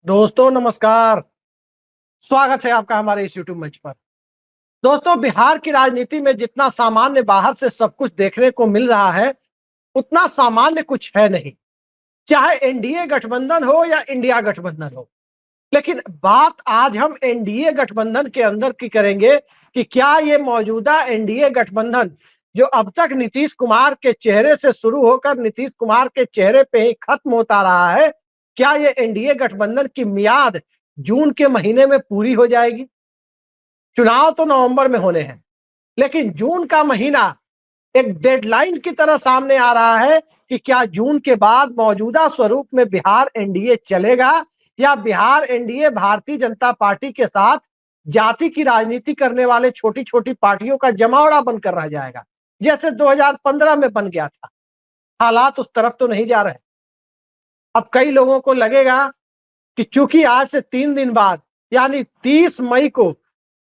दोस्तों नमस्कार। स्वागत है आपका हमारे इस यूट्यूब मंच पर। दोस्तों, बिहार की राजनीति में जितना सामान्य बाहर से सब कुछ देखने को मिल रहा है, उतना सामान्य कुछ है नहीं। चाहे एनडीए गठबंधन हो या इंडिया गठबंधन हो, लेकिन बात आज हम एनडीए गठबंधन के अंदर की करेंगे कि क्या ये मौजूदा एनडीए गठबंधन जो अब तक नीतीश कुमार के चेहरे से शुरू होकर नीतीश कुमार के चेहरे पे ही खत्म होता रहा है, क्या ये एनडीए गठबंधन की मियाद जून के महीने में पूरी हो जाएगी? चुनाव तो नवंबर में होने हैं, लेकिन जून का महीना एक डेडलाइन की तरह सामने आ रहा है कि क्या जून के बाद मौजूदा स्वरूप में बिहार एनडीए चलेगा या बिहार एनडीए भारतीय जनता पार्टी के साथ जाति की राजनीति करने वाले छोटी छोटी पार्टियों का जमावड़ा बनकर रह जाएगा, जैसे 2015 में बन गया था। हालात उस तरफ तो नहीं जा रहे। अब कई लोगों को लगेगा कि चूंकि आज से 3 दिन बाद यानी 30 मई को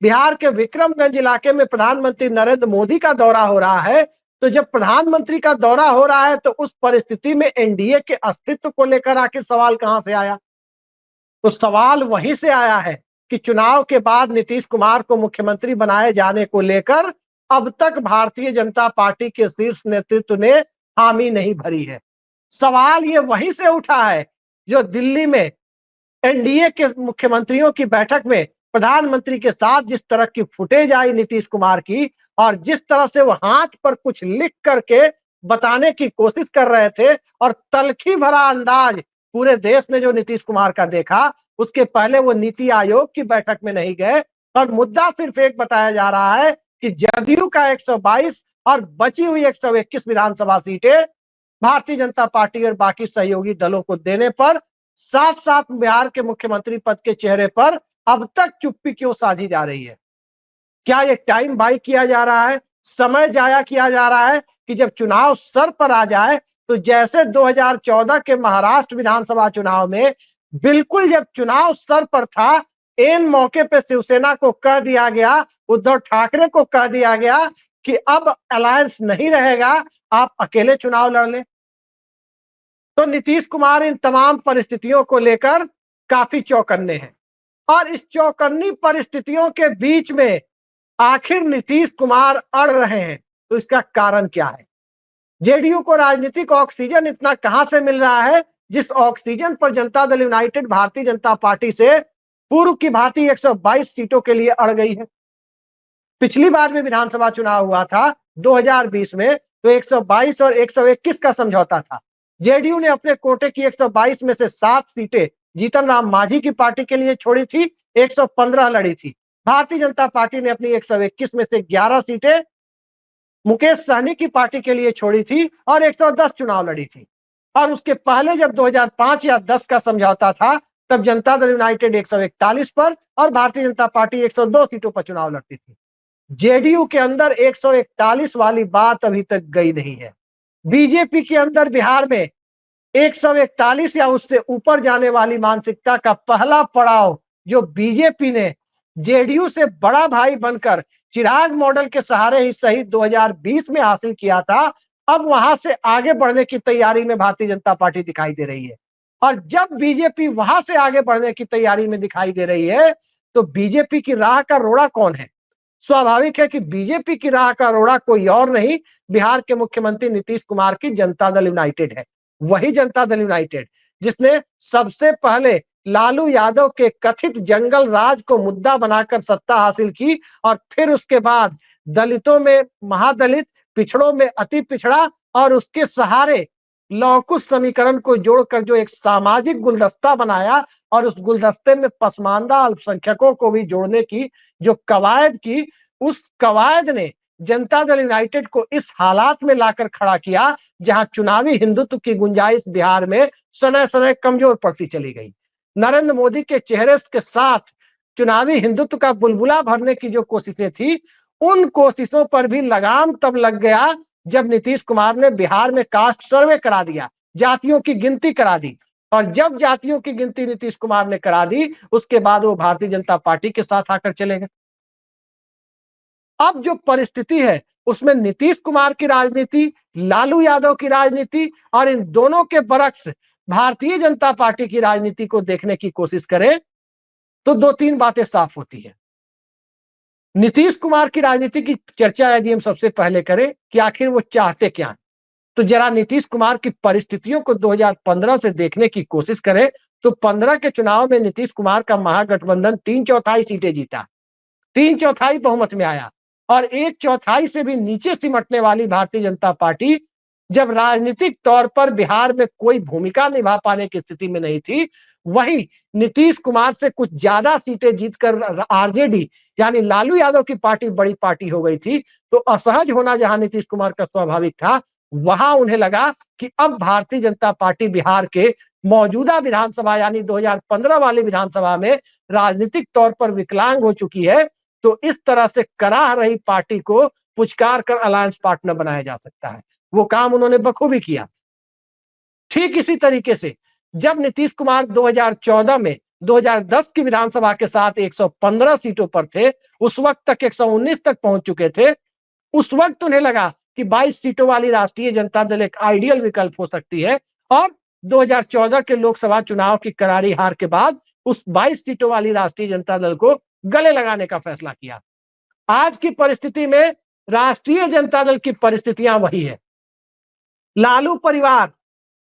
बिहार के विक्रमगंज इलाके में प्रधानमंत्री नरेंद्र मोदी का दौरा हो रहा है, तो जब प्रधानमंत्री का दौरा हो रहा है तो उस परिस्थिति में एनडीए के अस्तित्व को लेकर आखिर सवाल कहां से आया? तो सवाल वहीं से आया है कि चुनाव के बाद नीतीश कुमार को मुख्यमंत्री बनाए जाने को लेकर अब तक भारतीय जनता पार्टी के शीर्ष नेतृत्व ने हामी नहीं भरी है। सवाल ये वहीं से उठा है जो दिल्ली में एनडीए के मुख्यमंत्रियों की बैठक में प्रधानमंत्री के साथ जिस तरह की फुटेज आई नीतीश कुमार की, और जिस तरह से वो हाथ पर कुछ लिख करके बताने की कोशिश कर रहे थे, और तल्खी भरा अंदाज पूरे देश ने जो नीतीश कुमार का देखा, उसके पहले वो नीति आयोग की बैठक में नहीं गए। और मुद्दा सिर्फ एक बताया जा रहा है कि जदयू का 122 और बची हुई 121 विधानसभा सीटें भारतीय जनता पार्टी और बाकी सहयोगी दलों को देने पर साथ साथ बिहार के मुख्यमंत्री पद के चेहरे पर अब तक चुप्पी क्यों साधी जा रही है? क्या ये टाइम बाई किया जा रहा है, समय जाया किया जा रहा है कि जब चुनाव सर पर आ जाए तो जैसे 2014 के महाराष्ट्र विधानसभा चुनाव में बिल्कुल जब चुनाव सर पर था, एन मौके पे शिवसेना को कह दिया गया, उद्धव ठाकरे को कह दिया गया कि अब अलायंस नहीं रहेगा, आप अकेले चुनाव लड़ लें। तो नीतीश कुमार इन तमाम परिस्थितियों को लेकर काफी चौकन्ने हैं, और इस चौकन्नी परिस्थितियों के बीच में आखिर नीतीश कुमार अड़ रहे हैं। तो इसका कारण क्या है? जेडीयू को राजनीतिक ऑक्सीजन इतना कहां से मिल रहा है, जिस ऑक्सीजन पर जनता दल यूनाइटेड भारतीय जनता पार्टी से पूर्व की भांति 122 सीटों के लिए अड़ गई है। पिछली बार में विधानसभा चुनाव हुआ था 2020 में, तो 122 और 121 का समझौता था। जेडीयू ने अपने कोटे की 122 में से 7 सीटें जीतन राम मांझी की पार्टी के लिए छोड़ी थी, 115 लड़ी थी। भारतीय जनता पार्टी ने अपनी 121 में से 11 सीटें मुकेश सहनी की पार्टी के लिए छोड़ी थी और 110 चुनाव लड़ी थी। और उसके पहले जब 2005 या 10 का समझौता था, तब जनता दल यूनाइटेड 141 पर और भारतीय जनता पार्टी 102 सीटों पर चुनाव लड़ती थी। जेडीयू के अंदर 141 वाली बात अभी तक गई नहीं है। बीजेपी के अंदर बिहार में 141 या उससे ऊपर जाने वाली मानसिकता का पहला पड़ाव जो बीजेपी ने जेडीयू से बड़ा भाई बनकर चिराग मॉडल के सहारे ही सही 2020 में हासिल किया था, अब वहां से आगे बढ़ने की तैयारी में भारतीय जनता पार्टी दिखाई दे रही है। और जब बीजेपी वहां से आगे बढ़ने की तैयारी में दिखाई दे रही है, तो बीजेपी की राह का रोड़ा कौन है? स्वाभाविक है कि बीजेपी की राह का रोड़ा कोई और नहीं, बिहार के मुख्यमंत्री नीतीश कुमार की जनता दल यूनाइटेड है। वही जनता दल यूनाइटेड जिसने सबसे पहले लालू यादव के कथित जंगल राज को मुद्दा बनाकर सत्ता हासिल की, और फिर उसके बाद दलितों में महादलित, पिछड़ों में अति पिछड़ा, और उसके सहारे लौकुश समीकरण को जोड़कर जो एक सामाजिक गुलदस्ता बनाया, और उस गुलदस्ते में पसमानदा अल्पसंख्यकों को भी जोड़ने की जो कवायद की, उस कवायद ने जनता दल यूनाइटेड को इस हालात में लाकर खड़ा किया जहां चुनावी हिंदुत्व की गुंजाइश बिहार में सने सने कमजोर पड़ती चली गई। नरेंद्र मोदी के चेहरे के साथ चुनावी हिंदुत्व का बुलबुला भरने की जो कोशिशें थी, उन कोशिशों पर भी लगाम तब लग गया जब नीतीश कुमार ने बिहार में कास्ट सर्वे करा दिया, जातियों की गिनती करा दी। और जब जातियों की गिनती नीतीश कुमार ने करा दी, उसके बाद वो भारतीय जनता पार्टी के साथ आकर चले गए। अब जो परिस्थिति है उसमें नीतीश कुमार की राजनीति, लालू यादव की राजनीति और इन दोनों के बरक्स भारतीय जनता पार्टी की राजनीति को देखने की कोशिश करें तो दो तीन बातें साफ होती है। नीतीश कुमार की राजनीति की चर्चा यदि हम सबसे पहले करें कि आखिर वो चाहते क्या हैं, तो जरा नीतीश कुमार की परिस्थितियों को 2015 से देखने की कोशिश करें तो 15 के चुनाव में नीतीश कुमार का महागठबंधन 3/4 सीटें जीता, 3/4 बहुमत में आया और 1/4 से भी नीचे सिमटने वाली भारतीय जनता पार्टी जब राजनीतिक तौर पर बिहार में कोई भूमिका निभा पाने की स्थिति में नहीं थी, वही नीतीश कुमार से कुछ ज्यादा सीटें जीतकर आरजेडी यानी लालू यादव की पार्टी बड़ी पार्टी हो गई थी, तो असहज होना जहां नीतीश कुमार का स्वाभाविक था, वहां उन्हें लगा कि अब भारतीय जनता पार्टी बिहार के मौजूदा विधानसभा यानी 2015 वाली विधानसभा में राजनीतिक तौर पर विकलांग हो चुकी है, तो इस तरह से कराह रही पार्टी को पुचकार कर अलायंस पार्टनर बनाया जा सकता है। वो काम उन्होंने बखूबी किया। ठीक इसी तरीके से जब नीतीश कुमार 2014 में 2010 की विधानसभा के साथ 115 सीटों पर थे, उस वक्त तक 119 तक पहुंच चुके थे, उस वक्त उन्हें लगा कि 22 सीटों वाली राष्ट्रीय जनता दल एक आइडियल विकल्प हो सकती है और 2014 के लोकसभा चुनाव की करारी हार के बाद उस 22 सीटों वाली राष्ट्रीय जनता दल को गले लगाने का फैसला किया। आज की परिस्थिति में राष्ट्रीय जनता दल की परिस्थितियां वही है। लालू परिवार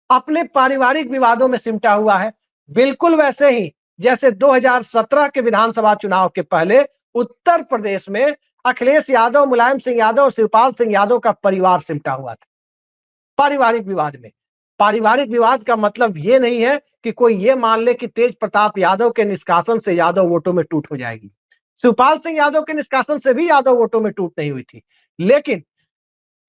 अपने पारिवारिक विवादों में सिमटा हुआ है, बिल्कुल वैसे ही जैसे 2017 के विधानसभा चुनाव के पहले उत्तर प्रदेश में अखिलेश यादव, मुलायम सिंह यादव और शिवपाल सिंह यादव का परिवार सिमटा हुआ था पारिवारिक विवाद में। पारिवारिक विवाद का मतलब यह नहीं है कि कोई ये मान ले कि तेज प्रताप यादव के निष्कासन से यादव वोटों में टूट हो जाएगी। शिवपाल सिंह यादव के निष्कासन से भी यादव वोटों में टूट नहीं हुई थी, लेकिन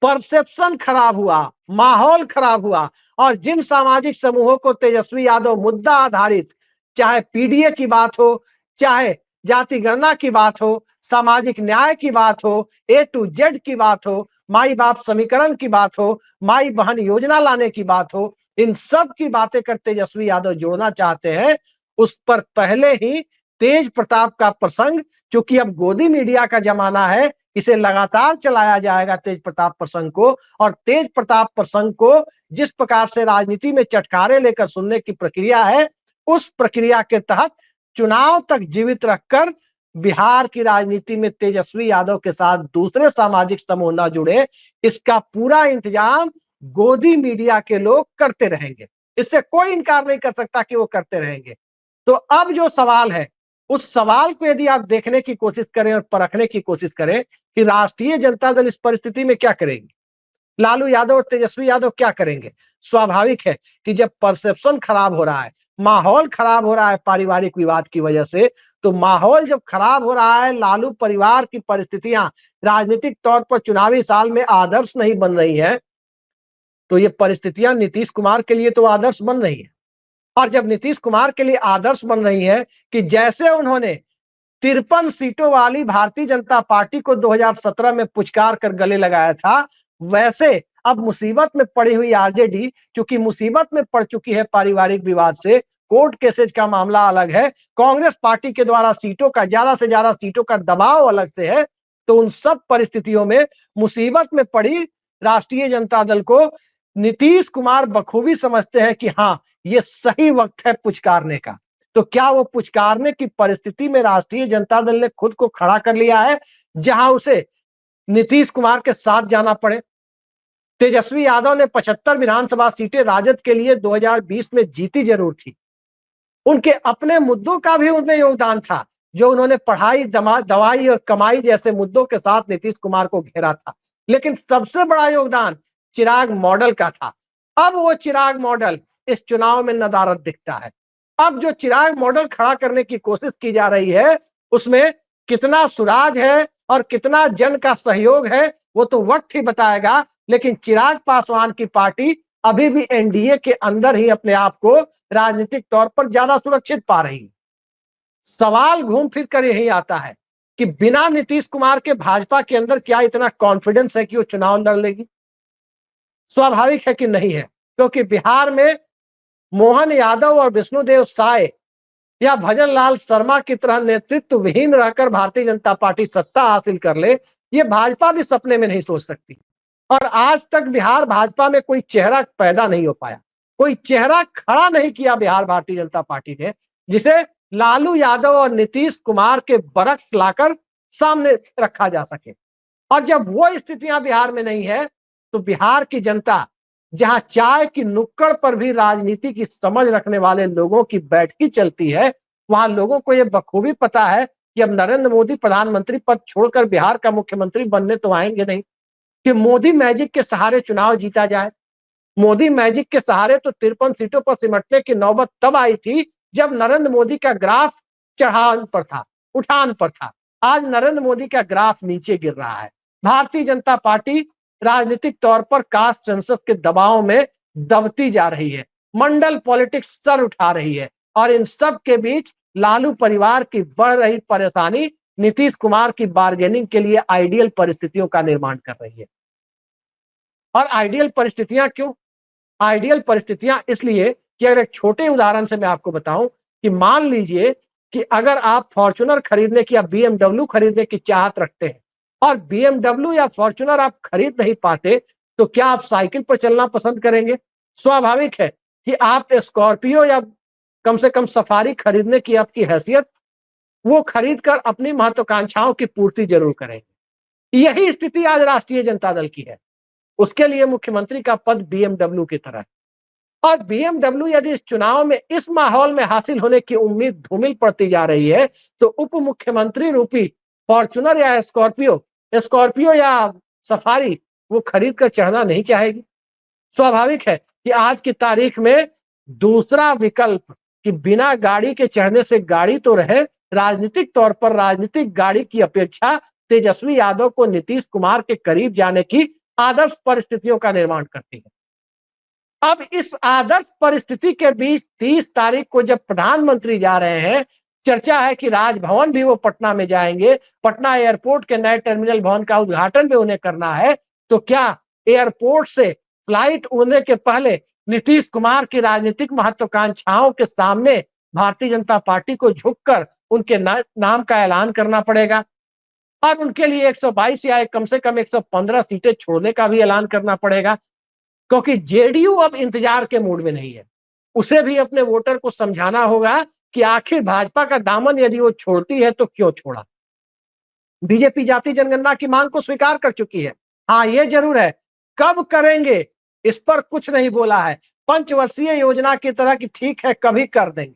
परसेप्शन खराब हुआ, माहौल खराब हुआ और जिन सामाजिक समूहों को तेजस्वी यादव मुद्दा आधारित, चाहे पीडीए की बात हो, चाहे जाति गणना की बात हो, सामाजिक न्याय की बात हो, ए टू जेड की बात हो, माई बाप समीकरण की बात हो, माई बहन योजना लाने की बात हो, इन सब की बातें कर तेजस्वी यादव जोड़ना चाहते हैं, उस पर पहले ही तेज प्रताप का प्रसंग, चूंकि अब गोदी मीडिया का जमाना है, इसे लगातार चलाया जाएगा तेज प्रताप प्रसंग को, और तेज प्रताप प्रसंग को जिस प्रकार से राजनीति में चटकारे लेकर सुनने की प्रक्रिया है, उस प्रक्रिया के तहत चुनाव तक जीवित रखकर बिहार की राजनीति में तेजस्वी यादव के साथ दूसरे सामाजिक समूह न जुड़े, इसका पूरा इंतजाम गोदी मीडिया के लोग करते रहेंगे। इससे कोई इनकार नहीं कर सकता कि वो करते रहेंगे। तो अब जो सवाल है, उस सवाल को यदि आप देखने की कोशिश करें और परखने की कोशिश करें कि राष्ट्रीय जनता दल इस परिस्थिति में क्या करेगी, लालू यादव और तेजस्वी यादव क्या करेंगे। स्वाभाविक है कि जब परसेप्शन खराब हो रहा है, माहौल खराब हो रहा है पारिवारिक विवाद की वजह से, तो माहौल जब खराब हो रहा है, लालू परिवार की परिस्थितियां राजनीतिक तौर पर चुनावी साल में आदर्श नहीं बन रही है, तो ये परिस्थितियां नीतीश कुमार के लिए तो आदर्श बन रही है। और जब नीतीश कुमार के लिए आदर्श बन रही है कि जैसे उन्होंने 53 सीटों वाली भारतीय जनता पार्टी को 2017 में पुचकार कर गले लगाया था, वैसे अब मुसीबत में पड़ी हुई आरजेडी, चूंकि मुसीबत में पड़ चुकी है पारिवारिक विवाद से, कोर्ट केसेज का मामला अलग है, कांग्रेस पार्टी के द्वारा सीटों का ज्यादा से ज्यादा सीटों का दबाव अलग से है, तो उन सब परिस्थितियों में मुसीबत में पड़ी राष्ट्रीय जनता दल को नीतीश कुमार बखूबी समझते हैं कि हाँ, ये सही वक्त है पुचकारने का। तो क्या वो पुचकारने की परिस्थिति में राष्ट्रीय जनता दल ने खुद को खड़ा कर लिया है, जहां उसे नीतीश कुमार के साथ जाना पड़े। तेजस्वी यादव ने 75 विधानसभा सीटें राजद के लिए 2020 में जीती जरूर थी, उनके अपने मुद्दों का भी उनमें योगदान था, जो उन्होंने पढ़ाई, दवाई और कमाई जैसे मुद्दों के साथ नीतीश कुमार को घेरा था, लेकिन सबसे बड़ा योगदान चिराग मॉडल का था। अब वो चिराग मॉडल इस चुनाव में नदारद दिखता है। अब जो चिराग मॉडल खड़ा करने की कोशिश की जा रही है, उसमें कितना सुराज है और कितना जन का सहयोग है, वो तो वक्त ही बताएगा, लेकिन चिराग पासवान की पार्टी अभी भी एनडीए के अंदर ही अपने आप को राजनीतिक तौर पर ज्यादा सुरक्षित पा रही है। सवाल घूम फिर कर यही आता है कि बिना नीतीश कुमार के भाजपा के अंदर क्या इतना कॉन्फिडेंस है कि वो चुनाव लड़ लेगी। स्वाभाविक है कि नहीं है, क्योंकि बिहार में मोहन यादव और विष्णुदेव साय या भजन लाल शर्मा की तरह नेतृत्व विहीन रहकर भारतीय जनता पार्टी सत्ता हासिल कर ले, ये भाजपा भी सपने में नहीं सोच सकती। और आज तक बिहार भाजपा में कोई चेहरा पैदा नहीं हो पाया, कोई चेहरा खड़ा नहीं किया बिहार भारतीय जनता पार्टी ने जिसे लालू यादव और नीतीश कुमार के बरक्स लाकर सामने रखा जा सके। और जब वो स्थितियां बिहार में नहीं है तो बिहार की जनता, जहां चाय की नुक्कड़ पर भी राजनीति की समझ रखने वाले लोगों की बैठकी चलती है, वहां लोगों को यह बखूबी पता है कि अब नरेंद्र मोदी प्रधानमंत्री पद छोड़कर बिहार का मुख्यमंत्री बनने तो आएंगे नहीं, कि मोदी मैजिक के सहारे चुनाव जीता जाए। मोदी मैजिक के सहारे तो 53 सीटों पर सिमटने की नौबत तब आई थी जब नरेंद्र मोदी का ग्राफ चढ़ान पर था, उठान पर था। आज नरेंद्र मोदी का ग्राफ नीचे गिर रहा है। भारतीय जनता पार्टी राजनीतिक तौर पर कास्ट सेंसस के दबाव में दबती जा रही है, मंडल पॉलिटिक्स सर उठा रही है, और इन सब के बीच लालू परिवार की बढ़ रही परेशानी नीतीश कुमार की बार्गेनिंग के लिए आइडियल परिस्थितियों का निर्माण कर रही है। और आइडियल परिस्थितियां क्यों? आइडियल परिस्थितियां इसलिए कि अगर एक छोटे उदाहरण से मैं आपको बताऊं कि मान लीजिए कि अगर आप फॉर्च्यूनर खरीदने की या बीएमडब्ल्यू खरीदने की चाहत रखते हैं और बीएमडब्ल्यू या फॉर्च्यूनर आप खरीद नहीं पाते, तो क्या आप साइकिल पर चलना पसंद करेंगे? स्वाभाविक है कि आप स्कॉर्पियो या कम से कम सफारी खरीदने की आपकी हैसियत, वो खरीद कर अपनी महत्वाकांक्षाओं की पूर्ति जरूर करेंगे। यही स्थिति आज राष्ट्रीय जनता दल की है। उसके लिए मुख्यमंत्री का पद बीएमडब्ल्यू की तरह है। और बीएमडब्ल्यू यदि इस चुनाव में इस माहौल में हासिल होने की उम्मीद धूमिल पड़ती जा रही है, तो उप मुख्यमंत्री रूपी फॉर्च्यूनर या स्कॉर्पियो या सफारी वो खरीद कर चढ़ना नहीं चाहेगी। स्वाभाविक है कि आज की तारीख में दूसरा विकल्प कि बिना गाड़ी के चढ़ने से गाड़ी तो रहे, राजनीतिक तौर पर राजनीतिक गाड़ी की अपेक्षा तेजस्वी यादव को नीतीश कुमार के करीब जाने की आदर्श परिस्थितियों का निर्माण करती है। अब इस आदर्श परिस्थिति के बीच 30 तारीख को जब प्रधानमंत्री जा रहे हैं, चर्चा है कि राजभवन भी वो पटना में जाएंगे, पटना एयरपोर्ट के नए टर्मिनल भवन का उद्घाटन भी उन्हें करना है, तो क्या एयरपोर्ट से फ्लाइट उड़ने के पहले नीतीश कुमार की राजनीतिक महत्वाकांक्षाओं के सामने भारतीय जनता पार्टी को झुककर उनके नाम का ऐलान करना पड़ेगा और उनके लिए 122 या कम से कम 115 सीटें छोड़ने का भी ऐलान करना पड़ेगा, क्योंकि जेडीयू अब इंतजार के मूड में नहीं है। उसे भी अपने वोटर को समझाना होगा कि आखिर भाजपा का दामन यदि वो छोड़ती है तो क्यों छोड़ा। बीजेपी जाति जनगणना की मांग को स्वीकार कर चुकी है। हाँ, ये जरूर है, कब करेंगे इस पर कुछ नहीं बोला है। पंचवर्षीय योजना की तरह की ठीक है कभी कर देंगे,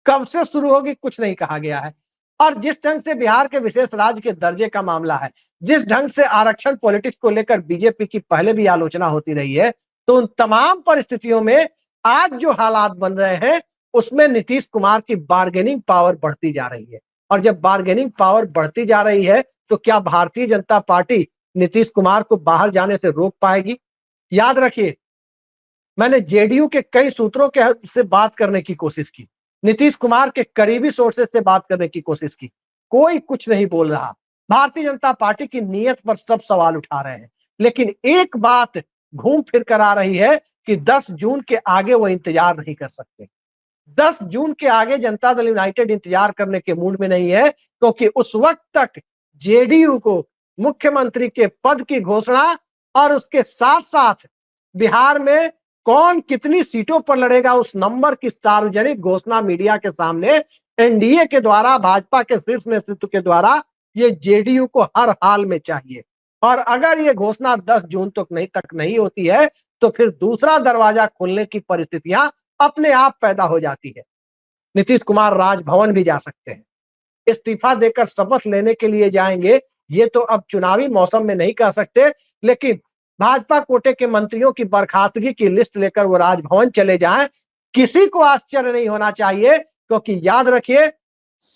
कब से शुरू होगी कुछ नहीं कहा गया है। और जिस ढंग से बिहार के विशेष राज्य के दर्जे का मामला है, जिस ढंग से आरक्षण पॉलिटिक्स को लेकर बीजेपी की पहले भी आलोचना होती रही है, तो उन तमाम परिस्थितियों में आज जो हालात बन रहे हैं उसमें नीतीश कुमार की बार्गेनिंग पावर बढ़ती जा रही है। और जब बार्गेनिंग पावर बढ़ती जा रही है तो क्या भारतीय जनता पार्टी नीतीश कुमार को बाहर जाने से रोक पाएगी? याद रखिए, मैंने जेडीयू के कई सूत्रों के से बात करने की कोशिश की, नीतीश कुमार के करीबी सोर्सेज से बात करने की कोशिश की, कोई कुछ नहीं बोल रहा। भारतीय जनता पार्टी की नीयत पर सब सवाल उठा रहे हैं, लेकिन एक बात घूम फिर कर आ रही है कि 10 जून के आगे वो इंतजार नहीं कर सकते। 10 जून के आगे जनता दल यूनाइटेड इंतजार करने के मूड में नहीं है, क्योंकि उस वक्त तक जेडीयू को मुख्यमंत्री के पद की घोषणा और उसके साथ साथ बिहार में कौन कितनी सीटों पर लड़ेगा उस नंबर की सार्वजनिक घोषणा मीडिया के सामने एनडीए के द्वारा, भाजपा के शीर्ष नेतृत्व के द्वारा ये जेडीयू को हर हाल में चाहिए। और अगर ये घोषणा 10 जून तक नहीं होती है तो फिर दूसरा दरवाजा खोलने की परिस्थितियां अपने आप पैदा हो जाती है। नीतीश कुमार राजभवन भी जा सकते हैं, इस्तीफा देकर शपथ लेने के लिए जाएंगे, ये तो अब चुनावी मौसम में नहीं कह सकते, लेकिन भाजपा कोटे के मंत्रियों की बर्खास्तगी की लिस्ट लेकर वो राजभवन चले जाएं, किसी को आश्चर्य नहीं होना चाहिए, क्योंकि याद रखिए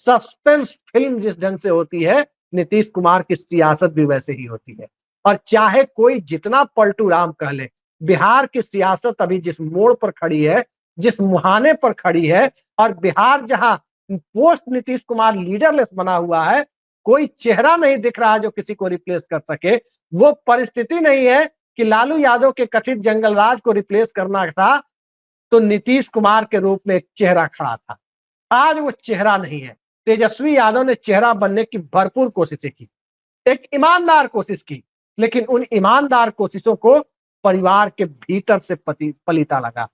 सस्पेंस फिल्म जिस ढंग से होती है, नीतीश कुमार की सियासत भी वैसे ही होती है। और चाहे कोई जितना पलटू राम कह ले, बिहार की सियासत अभी जिस मोड़ पर खड़ी है, जिस मुहाने पर खड़ी है, और बिहार जहां पोस्ट नीतीश कुमार लीडरलेस बना हुआ है, कोई चेहरा नहीं दिख रहा जो किसी को रिप्लेस कर सके, वो परिस्थिति नहीं है कि लालू यादव के कथित जंगल राज को रिप्लेस करना था तो नीतीश कुमार के रूप में एक चेहरा खड़ा था। आज वो चेहरा नहीं है। तेजस्वी यादव ने चेहरा बनने की भरपूर कोशिशें की, एक ईमानदार कोशिश की, लेकिन उन ईमानदार कोशिशों को परिवार के भीतर से पलीता लगा।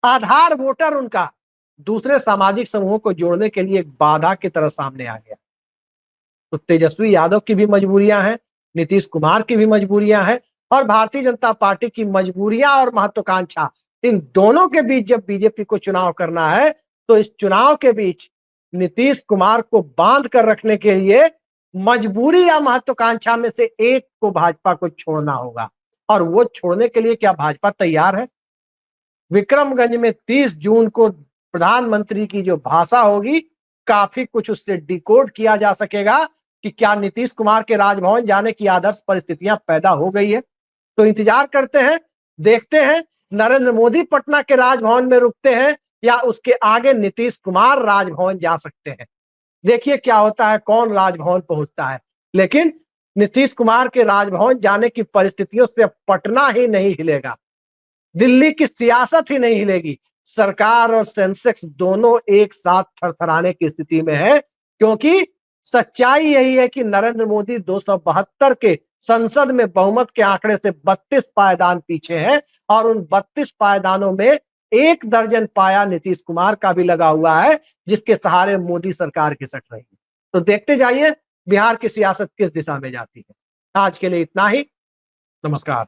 आधार वोटर उनका दूसरे सामाजिक समूहों को जोड़ने के लिए एक बाधा की तरह सामने आ गया। तो तेजस्वी यादव की भी मजबूरियां हैं, नीतीश कुमार की भी मजबूरियां हैं और भारतीय जनता पार्टी की मजबूरियां और महत्वाकांक्षा, इन दोनों के बीच जब बीजेपी को चुनाव करना है तो इस चुनाव के बीच नीतीश कुमार को बांध कर रखने के लिए मजबूरी या महत्वाकांक्षा में से एक को भाजपा को छोड़ना होगा। और वो छोड़ने के लिए क्या भाजपा तैयार है? विक्रमगंज में 30 जून को प्रधानमंत्री की जो भाषा होगी, काफी कुछ उससे डिकोड किया जा सकेगा कि क्या नीतीश कुमार के राजभवन जाने की आदर्श परिस्थितियां पैदा हो गई है। तो इंतजार करते हैं, देखते हैं नरेंद्र मोदी पटना के राजभवन में रुकते हैं या उसके आगे नीतीश कुमार राजभवन जा सकते हैं। देखिए क्या होता है, कौन राजभवन पहुंचता है। लेकिन नीतीश कुमार के राजभवन जाने की परिस्थितियों से पटना ही नहीं हिलेगा, दिल्ली की सियासत ही नहीं हिलेगी। सरकार और सेंसेक्स दोनों एक साथ थरथराने की स्थिति में है, क्योंकि सच्चाई यही है कि नरेंद्र मोदी 272 के संसद में बहुमत के आंकड़े से 32 पायदान पीछे हैं और उन 32 पायदानों में 1 दर्जन पाया नीतीश कुमार का भी लगा हुआ है, जिसके सहारे मोदी सरकार खिसक रही है। तो देखते जाइए बिहार की सियासत किस दिशा में जाती है। आज के लिए इतना ही। नमस्कार।